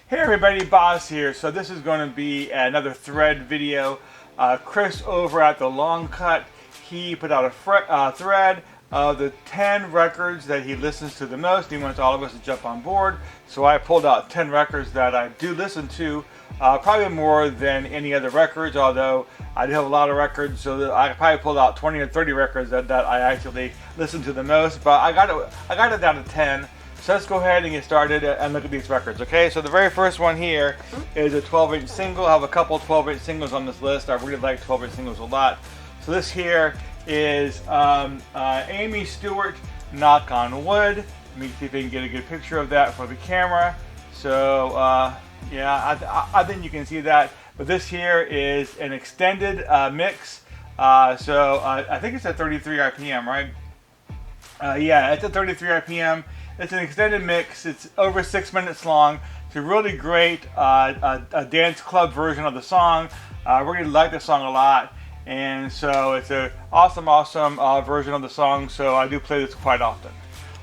Hey everybody, Boz here. So this is going to be another thread video. Chris over at the Long Cut, he put out a thread of the 10 records that he listens to the most. He wants all of us to jump on board. So I pulled out 10 records that I do listen to, probably more than any other records, although I do have a lot of records, so I probably pulled out 20 or 30 records that I actually listen to the most, but I got it down to 10. So let's go ahead and get started and look at these records, okay? So the very first one here is a 12-inch single. I have a couple 12-inch singles on this list. I really like 12-inch singles a lot. So this here is Amy Stewart, Knock on Wood. Let me see if I can get a good picture of that for the camera. So yeah, I think you can see that. But this here is an extended mix. I think it's at 33 RPM, right? Yeah, it's at 33 RPM. It's an extended mix. It's over 6 minutes long. It's a really great a dance club version of the song. I really like the song a lot. And so it's an awesome version of the song. So I do play this quite often.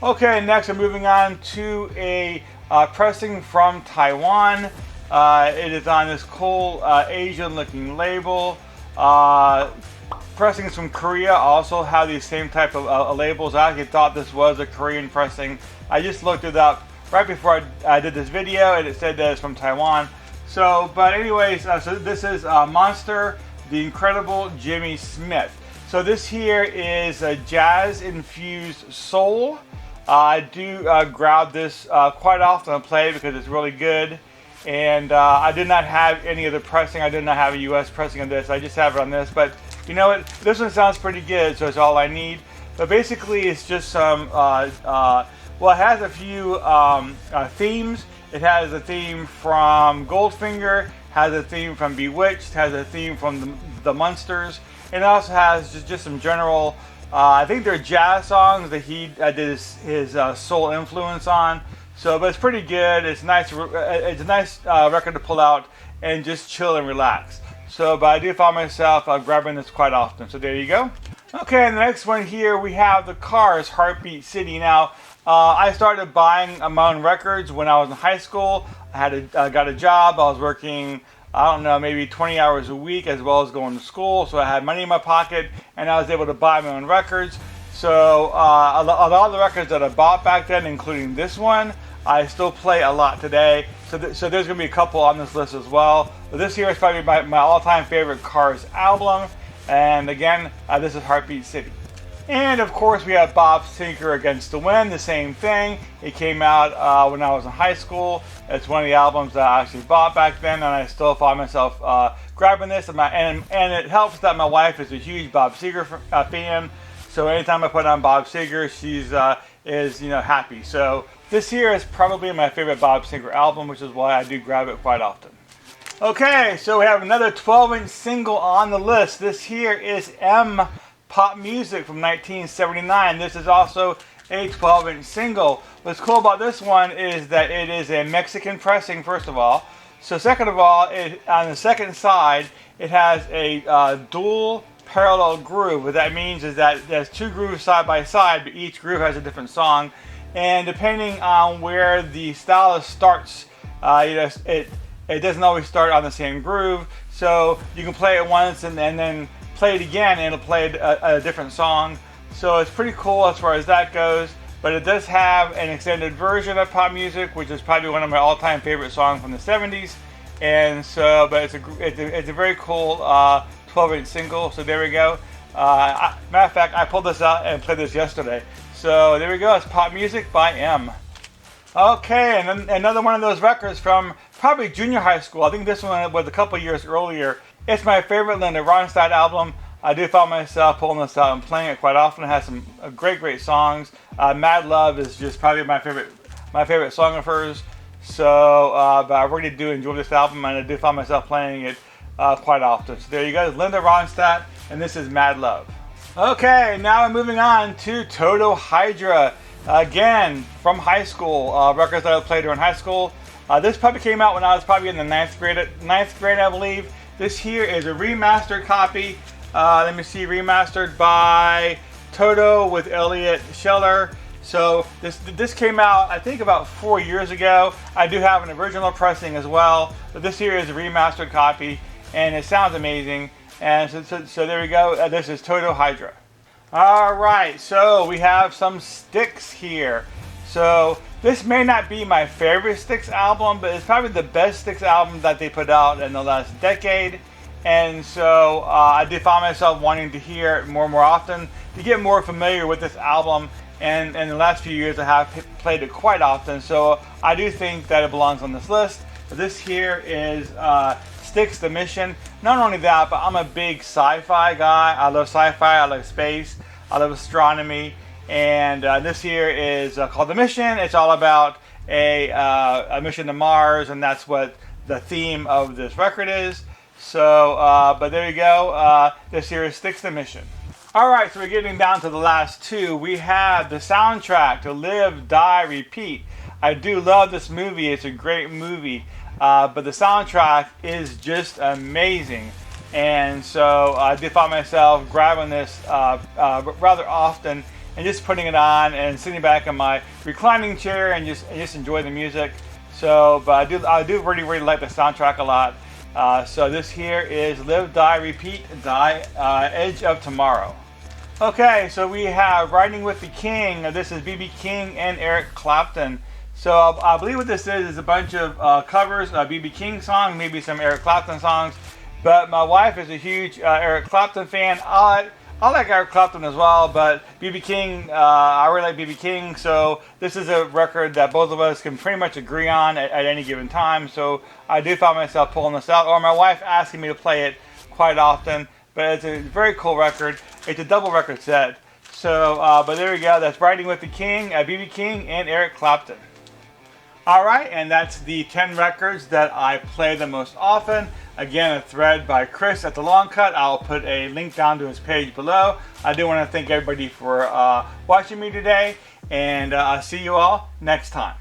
Okay, next we're moving on to a pressing from Taiwan. It is on this cool Asian looking label. Pressings from Korea also have these same type of labels. I actually thought this was a Korean pressing. I just looked it up right before I did this video, and it said that it's from Taiwan. So, but anyways, so this is Monster, the Incredible Jimmy Smith. So this here is a jazz-infused soul. I do grab this quite often and play because it's really good. And I did not have any of the pressing. I did not have a US pressing of this. I just have it on this. But you know what? This one sounds pretty good, so it's all I need. But basically, it's just some, well, it has a few themes. It has a theme from Goldfinger, has a theme from Bewitched, has a theme from the Munsters, and it also has just some general, I think they're jazz songs that he did his soul influence on. So, but it's pretty good. It's nice. It's a nice record to pull out and just chill and relax. So, but I do find myself grabbing this quite often. So there you go. Okay, and the next one here we have the Cars, Heartbeat City. Now, I started buying my own records when I was in high school. I got a job. I was working, I don't know, maybe 20 hours a week as well as going to school. So I had money in my pocket and I was able to buy my own records. So a lot of the records that I bought back then, including this one, I still play a lot today. So there's going to be a couple on this list as well. But this here is probably my all-time favorite Cars album. And again, this is Heartbeat City. And of course we have Bob Seger Against the Wind, the same thing. It came out when I was in high school. It's one of the albums that I actually bought back then, and I still find myself grabbing this. And it helps that my wife is a huge Bob Seger fan. So anytime I put on Bob Seger, she's happy. So this here is probably my favorite Bob Seger album, which is why I do grab it quite often. Okay, so we have another 12-inch single on the list. This here is M Pop Music from 1979. This is also a 12-inch single. What's cool about this one is that it is a Mexican pressing, first of all. So second of all, on the second side, it has a dual parallel groove. What that means is that there's two grooves side by side, but each groove has a different song. And depending on where the stylus starts, it doesn't always start on the same groove. So you can play it once and then play it again and it'll play a different song. So it's pretty cool as far as that goes. But it does have an extended version of Pop Music, which is probably one of my all-time favorite songs from the 70s. And so, but it's a very cool 12-inch single. So there we go. Matter of fact, I pulled this out and played this yesterday. So there we go. It's Pop Music by M. Okay, and then another one of those records from probably junior high school. I think this one was a couple years earlier. It's my favorite Linda Ronstadt album. I do find myself pulling this out and playing it quite often. It has some great songs. Mad Love is just probably my favorite song of hers. So, but I really do enjoy this album, and I do find myself playing it quite often. So there you go, Linda Ronstadt, and this is Mad Love. Okay, now we're moving on to Toto Hydra. Again, from high school, records that I played during high school. This probably came out when I was probably in the ninth grade, I believe. This here is a remastered copy. Let me see, remastered by Toto with Elliot Scheller. So this came out, I think, about 4 years ago. I do have an original pressing as well, but this here is a remastered copy, and it sounds amazing. And so there we go. This is Toto Hydra. All right, so we have some Styx here. So this may not be my favorite Styx album, but it's probably the best Styx album that they put out in the last decade. And so I did find myself wanting to hear it more and more often, to get more familiar with this album. And in the last few years, I have played it quite often. So I do think that it belongs on this list. But this here is Styx The Mission. Not only that, but I'm a big sci-fi guy. I love sci-fi, I love space, I love astronomy. And this here is called The Mission. It's all about a mission to Mars, and that's what the theme of this record is. So, but there you go. This here is Styx The Mission. Alright, so we're getting down to the last two. We have the soundtrack to Live, Die, Repeat. I do love this movie. It's a great movie. But the soundtrack is just amazing. And so I did find myself grabbing this rather often and just putting it on and sitting back in my reclining chair and just enjoy the music. So, but I do really like the soundtrack a lot. So this here is Live, Die, Repeat, Die, Edge of Tomorrow. Okay, so we have Riding with the King. This is B.B. King and Eric Clapton. So I believe what this is a bunch of covers, B.B. King songs, maybe some Eric Clapton songs. But my wife is a huge Eric Clapton fan. I like Eric Clapton as well, but B.B. King, I really like B.B. King. So this is a record that both of us can pretty much agree on at any given time. So I do find myself pulling this out, or my wife asking me to play it quite often. But it's a very cool record. It's a double record set. So, but there we go. That's Riding with the King, B.B. King, and Eric Clapton. Alright, and that's the 10 records that I play the most often. Again, a thread by Chris at The Long Cut. I'll put a link down to his page below. I do want to thank everybody for watching me today, and I'll see you all next time.